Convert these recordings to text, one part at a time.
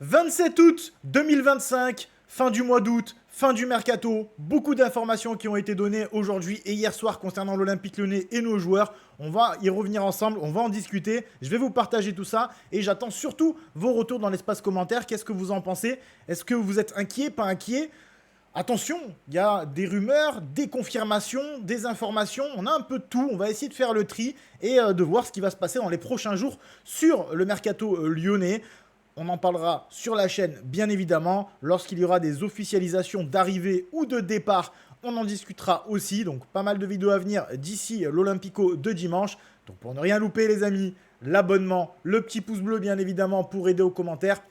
27 août 2025, fin du mois d'août, fin du mercato, beaucoup d'informations qui ont été données aujourd'hui et hier soir concernant l'Olympique Lyonnais et nos joueurs. On va y revenir ensemble, on va en discuter, je vais vous partager tout ça et j'attends surtout vos retours dans l'espace commentaire. Qu'est-ce que vous en pensez? Est-ce que vous êtes inquiet, pas inquiet? Attention, il y a des rumeurs, des confirmations, des informations, on a un peu de tout, on va essayer de faire le tri et de voir ce qui va se passer dans les prochains jours sur le mercato lyonnais. On en parlera sur la chaîne, bien évidemment. Lorsqu'il y aura des officialisations d'arrivée ou de départ, on en discutera aussi. Donc, pas mal de vidéos à venir d'ici l'Olympico de dimanche. Donc, pour ne rien louper, les amis, l'abonnement, le petit pouce bleu, bien évidemment, pour aider aux commentaires.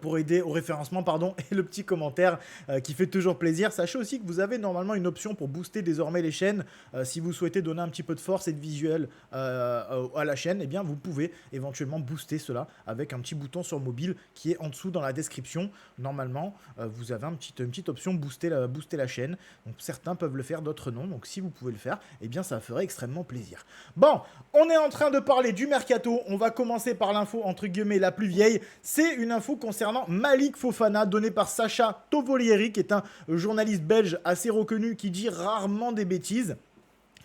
Pour aider au référencement, pardon, et le petit commentaire qui fait toujours plaisir. Sachez aussi que vous avez normalement une option pour booster désormais les chaînes. Si vous souhaitez donner un petit peu de force et de visuel à la chaîne, eh bien vous pouvez éventuellement booster cela avec un petit bouton sur mobile qui est en dessous dans la description. Normalement, vous avez une petite option booster la chaîne. Donc certains peuvent le faire, d'autres non. Donc si vous pouvez le faire, eh bien ça ferait extrêmement plaisir. Bon, on est en train de parler du mercato. On va commencer par l'info entre guillemets la plus vieille. C'est une info concernant Malik Fofana, donné par Sacha Tovolieri, qui est un journaliste belge assez reconnu qui dit rarement des bêtises.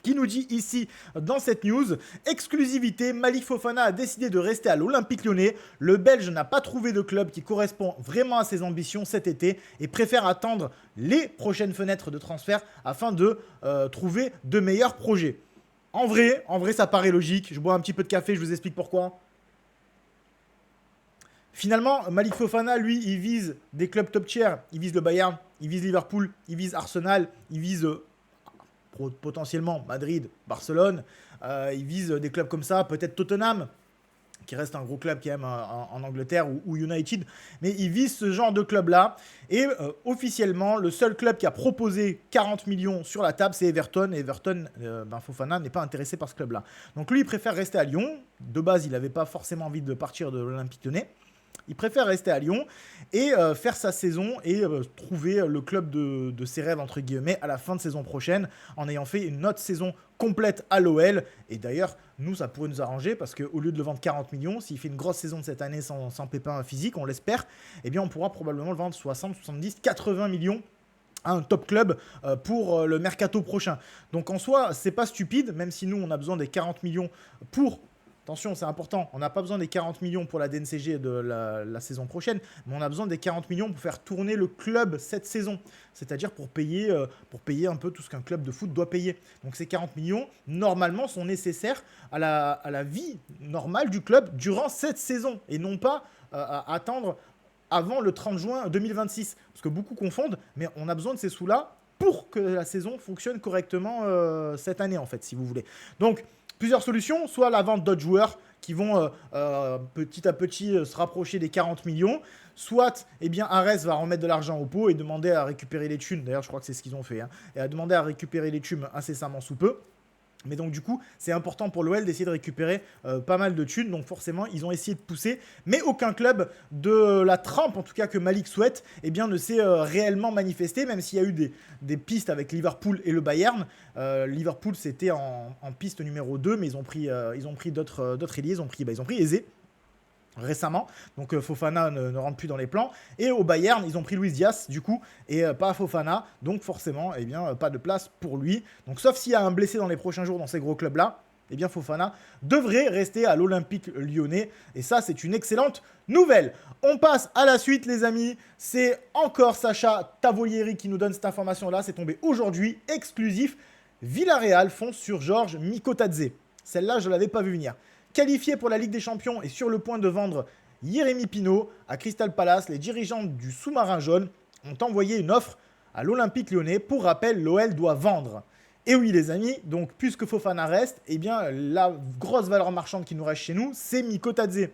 Qui nous dit ici dans cette news, exclusivité, Malik Fofana a décidé de rester à l'Olympique Lyonnais. Le Belge n'a pas trouvé de club qui correspond vraiment à ses ambitions cet été et préfère attendre les prochaines fenêtres de transfert afin de trouver de meilleurs projets. En vrai, ça paraît logique. Je bois un petit peu de café, je vous explique pourquoi. Finalement, Malik Fofana, lui, il vise des clubs top tier. Il vise le Bayern, il vise Liverpool, il vise Arsenal, il vise potentiellement Madrid, Barcelone. Il vise des clubs comme ça, peut-être Tottenham, qui reste un gros club qui aime en Angleterre, ou United. Mais il vise ce genre de club-là. Et officiellement, le seul club qui a proposé 40 millions sur la table, c'est Everton. Et Everton, Fofana n'est pas intéressé par ce club-là. Donc lui, il préfère rester à Lyon. De base, il n'avait pas forcément envie de partir de l'Olympique Lyonnais. Il préfère rester à Lyon et faire sa saison et trouver le club de ses rêves, entre guillemets, à la fin de saison prochaine, en ayant fait une autre saison complète à l'OL. Et d'ailleurs, nous, ça pourrait nous arranger parce qu'au lieu de le vendre 40 millions, s'il fait une grosse saison de cette année sans pépin physique, on l'espère, eh bien, on pourra probablement le vendre 60, 70, 80 millions à un top club pour le mercato prochain. Donc en soi, c'est pas stupide, même si nous, on a besoin des 40 millions pour... Attention, c'est important, on n'a pas besoin des 40 millions pour la DNCG de la saison prochaine, mais on a besoin des 40 millions pour faire tourner le club cette saison. C'est-à-dire pour payer un peu tout ce qu'un club de foot doit payer. Donc ces 40 millions, normalement, sont nécessaires à la vie normale du club durant cette saison, et non pas à attendre avant le 30 juin 2026. Parce que beaucoup confondent, mais on a besoin de ces sous-là pour que la saison fonctionne correctement cette année, en fait, si vous voulez. Donc, plusieurs solutions, soit la vente d'autres joueurs qui vont petit à petit se rapprocher des 40 millions, soit eh bien, Arès va remettre de l'argent au pot et demander à récupérer les thunes, d'ailleurs je crois que c'est ce qu'ils ont fait, et à demander à récupérer les thunes incessamment sous peu. Mais donc du coup, c'est important pour l'OL d'essayer de récupérer pas mal de thunes. Donc forcément, ils ont essayé de pousser. Mais aucun club de la trempe, en tout cas que Malik souhaite, eh bien, ne s'est réellement manifesté. Même s'il y a eu des pistes avec Liverpool et le Bayern. Liverpool, c'était en piste numéro 2. Mais ils ont pris d'autres ailiers. Ils ont pris Eze récemment, donc Fofana ne rentre plus dans les plans, et au Bayern ils ont pris Luis Diaz du coup, et pas Fofana, donc forcément eh bien, pas de place pour lui, donc sauf s'il y a un blessé dans les prochains jours dans ces gros clubs là, eh bien Fofana devrait rester à l'Olympique Lyonnais, et ça c'est une excellente nouvelle. On passe à la suite les amis, c'est encore Sacha Tovolieri qui nous donne cette information là, c'est tombé aujourd'hui, exclusif, Villarreal fonce sur Georges Mikotadze, celle-là je ne l'avais pas vu venir. Qualifié pour la Ligue des Champions et sur le point de vendre Jérémy Pinault à Crystal Palace, les dirigeants du sous-marin jaune ont envoyé une offre à l'Olympique Lyonnais. Pour rappel, l'OL doit vendre. Et oui les amis, donc puisque Fofana reste, eh bien la grosse valeur marchande qui nous reste chez nous, c'est Mikotadze.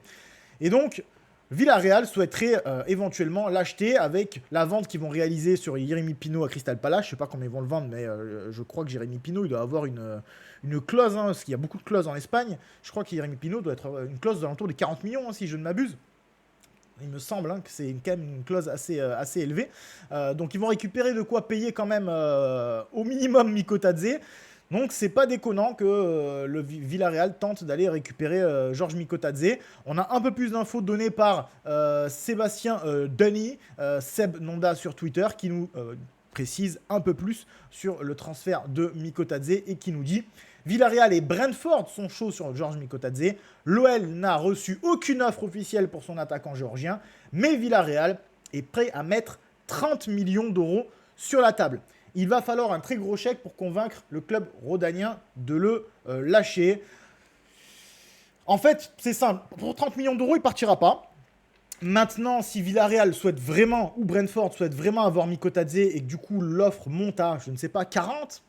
Et donc, Villarreal souhaiterait éventuellement l'acheter avec la vente qu'ils vont réaliser sur Jérémy Pinault à Crystal Palace. Je ne sais pas comment ils vont le vendre, mais je crois que Jérémy Pinault, il doit avoir une clause, hein, parce qu'il y a beaucoup de clauses en Espagne. Je crois que Jérémy Pinault doit être une clause d'entour des 40 millions, hein, si je ne m'abuse. Il me semble que c'est quand même une clause assez élevée. Donc ils vont récupérer de quoi payer quand même au minimum Mikotadze. Donc c'est pas déconnant que le Villarreal tente d'aller récupérer Georges Mikotadze. On a un peu plus d'infos données par Sébastien Denis, Seb Nonda sur Twitter, qui nous précise un peu plus sur le transfert de Mikotadze et qui nous dit: Villarreal et Brentford sont chauds sur Georges Mikotadze. L'OL n'a reçu aucune offre officielle pour son attaquant géorgien, mais Villarreal est prêt à mettre 30 millions d'euros sur la table. Il va falloir un très gros chèque pour convaincre le club rhodanien de le lâcher. En fait, c'est simple. Pour 30 millions d'euros, il ne partira pas. Maintenant, si Villarreal souhaite vraiment, ou Brentford souhaite vraiment avoir Mikotadze et que du coup l'offre monte à, je ne sais pas, 40,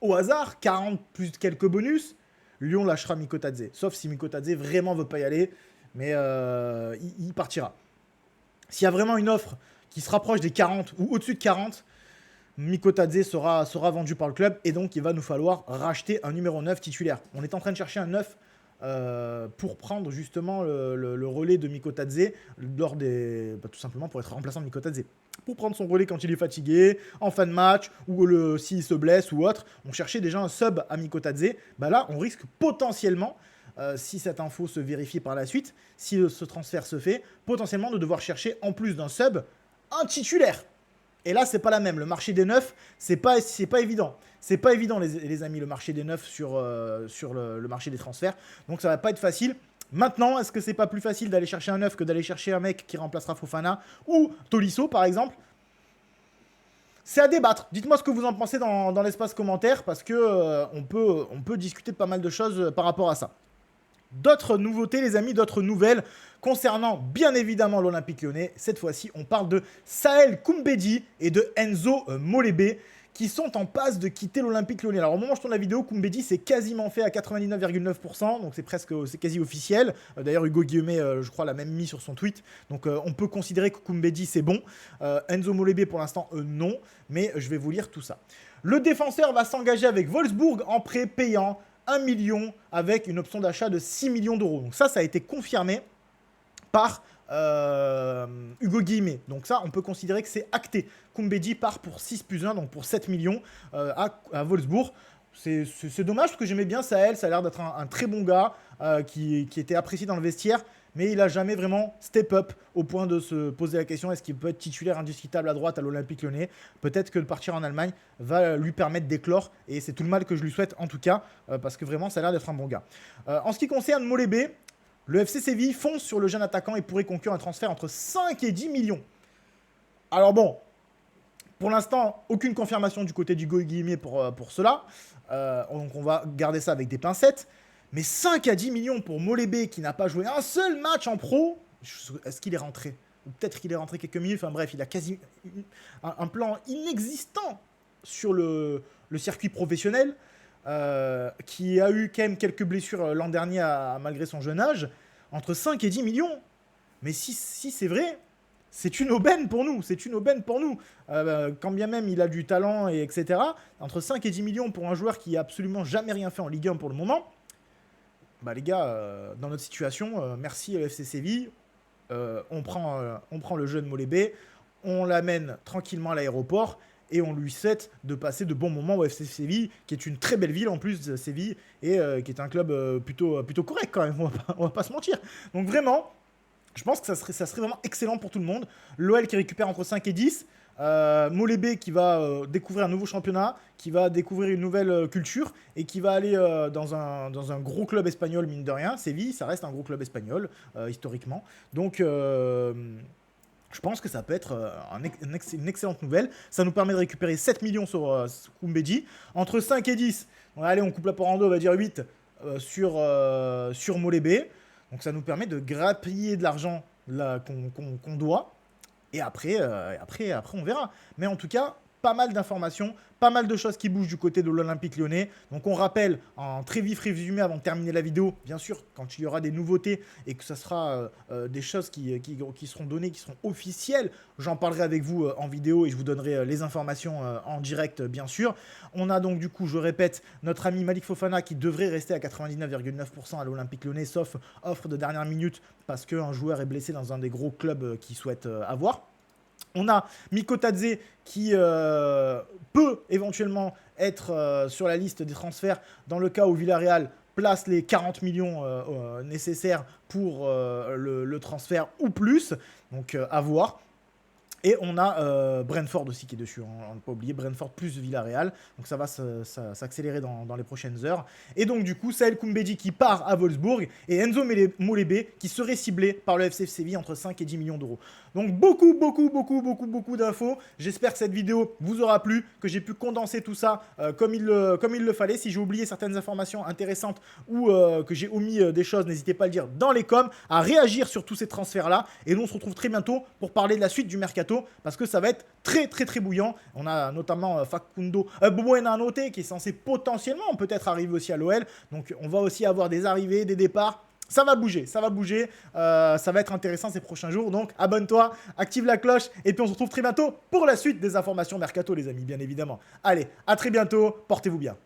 au hasard, 40 plus quelques bonus, Lyon lâchera Mikotadze. Sauf si Mikotadze vraiment veut pas y aller, mais il partira. S'il y a vraiment une offre qui se rapproche des 40 ou au-dessus de 40, Mikotadze sera vendu par le club et donc il va nous falloir racheter un numéro 9 titulaire. On est en train de chercher un 9 pour prendre justement le relais de Mikotadze lors des... tout simplement pour être remplaçant de Mikotadze. Pour prendre son relais quand il est fatigué, en fin de match, ou s'il se blesse ou autre. On cherchait déjà un sub à Mikotadze. Bah là, on risque potentiellement, si cette info se vérifie par la suite, si ce transfert se fait, potentiellement de devoir chercher en plus d'un sub, un titulaire. Et là, c'est pas la même. Le marché des neufs, c'est pas évident. C'est pas évident, les amis, le marché des neufs sur le marché des transferts. Donc, ça va pas être facile. Maintenant, est-ce que c'est pas plus facile d'aller chercher un neuf que d'aller chercher un mec qui remplacera Fofana ou Tolisso, par exemple? C'est à débattre. Dites-moi ce que vous en pensez dans l'espace commentaire, parce que on peut discuter de pas mal de choses par rapport à ça. D'autres nouveautés, les amis, d'autres nouvelles concernant bien évidemment l'Olympique Lyonnais. Cette fois-ci, on parle de Saël Koumbedi et de Enzo Molébé qui sont en passe de quitter l'Olympique Lyonnais. Alors au moment où je tourne la vidéo, Koumbedi c'est quasiment fait à 99,9%, donc c'est quasi officiel. D'ailleurs Hugo Guillemet, je crois, l'a même mis sur son tweet. Donc on peut considérer que Koumbedi c'est bon. Enzo Molébé pour l'instant non, mais je vais vous lire tout ça. Le défenseur va s'engager avec Wolfsburg en prêt payant 1 million avec une option d'achat de 6 millions d'euros. Donc ça a été confirmé par Hugo Guillemet. Donc ça, on peut considérer que c'est acté. Koumbedi part pour 6 plus 1, donc pour 7 millions à Wolfsburg. C'est dommage parce que j'aimais bien Saël, ça a l'air d'être un très bon gars qui était apprécié dans le vestiaire, mais il n'a jamais vraiment step up au point de se poser la question est-ce qu'il peut être titulaire indiscutable à droite à l'Olympique Lyonnais. Peut-être que de partir en Allemagne va lui permettre d'éclore et c'est tout le mal que je lui souhaite en tout cas parce que vraiment ça a l'air d'être un bon gars. En ce qui concerne Molébé, le FC Séville fonce sur le jeune attaquant et pourrait conclure un transfert entre 5 et 10 millions. Alors bon, pour l'instant, aucune confirmation du côté du Guillemet pour cela. Donc on va garder ça avec des pincettes. Mais 5 à 10 millions pour Molébé qui n'a pas joué un seul match en pro. Est-ce qu'il est rentré? Ou peut-être qu'il est rentré quelques minutes. Enfin bref, il a quasi un plan inexistant sur le circuit professionnel. Qui a eu quand même quelques blessures l'an dernier malgré son jeune âge. Entre 5 et 10 millions. Mais si c'est vrai, c'est une aubaine pour nous. C'est une aubaine pour nous. Quand bien même il a du talent, etc. Entre 5 et 10 millions pour un joueur qui n'a absolument jamais rien fait en Ligue 1 pour le moment. Bah les gars, dans notre situation, merci FC Séville. On prend le jeune Molébé, on l'amène tranquillement à l'aéroport et on lui souhaite de passer de bons moments au FC Séville, qui est une très belle ville en plus de Séville et qui est un club plutôt correct quand même, on va pas se mentir. Donc vraiment, je pense que ça serait vraiment excellent pour tout le monde. L'OL qui récupère entre 5 et 10, Molébé qui va découvrir un nouveau championnat, qui va découvrir une nouvelle culture et qui va aller dans un gros club espagnol, mine de rien. Séville, ça reste un gros club espagnol, historiquement. Donc, je pense que ça peut être une excellente nouvelle. Ça nous permet de récupérer 7 millions sur Koumbedi. Entre 5 et 10, allez, on coupe la part en deux, on va dire 8 sur Molébé. Donc ça nous permet de grappiller de l'argent qu'on doit. Et après, on verra. Mais en tout cas, pas mal d'informations, pas mal de choses qui bougent du côté de l'Olympique Lyonnais. Donc on rappelle, en très vif résumé avant de terminer la vidéo, bien sûr, quand il y aura des nouveautés et que ça sera des choses qui seront données, qui seront officielles, j'en parlerai avec vous en vidéo et je vous donnerai les informations en direct, bien sûr. On a donc du coup, je répète, notre ami Malik Fofana qui devrait rester à 99,9% à l'Olympique Lyonnais, sauf offre de dernière minute parce qu'un joueur est blessé dans un des gros clubs qu'il souhaite avoir. On a Mikotadze qui peut éventuellement être sur la liste des transferts dans le cas où Villarreal place les 40 millions nécessaires pour le transfert ou plus. Donc à voir. Et on a Brentford aussi qui est dessus, on ne peut pas oublier, Brentford plus Villarreal, donc ça va s'accélérer dans les prochaines heures. Et donc du coup, Saël Koumbeji qui part à Wolfsburg, et Enzo Molebe qui serait ciblé par le FC Séville entre 5 et 10 millions d'euros. Donc beaucoup d'infos, j'espère que cette vidéo vous aura plu, que j'ai pu condenser tout ça comme il le fallait. Si j'ai oublié certaines informations intéressantes ou que j'ai omis des choses, n'hésitez pas à le dire dans les coms, à réagir sur tous ces transferts-là, et nous on se retrouve très bientôt pour parler de la suite du mercato, parce que ça va être très bouillant. On a notamment Facundo Buenanote qui est censé potentiellement peut-être arriver aussi à l'OL. Donc on va aussi avoir des arrivées, des départs. Ça va bouger, ça va être intéressant ces prochains jours. Donc abonne-toi, active la cloche et puis on se retrouve très bientôt pour la suite des informations mercato les amis, bien évidemment. Allez, à très bientôt, portez-vous bien.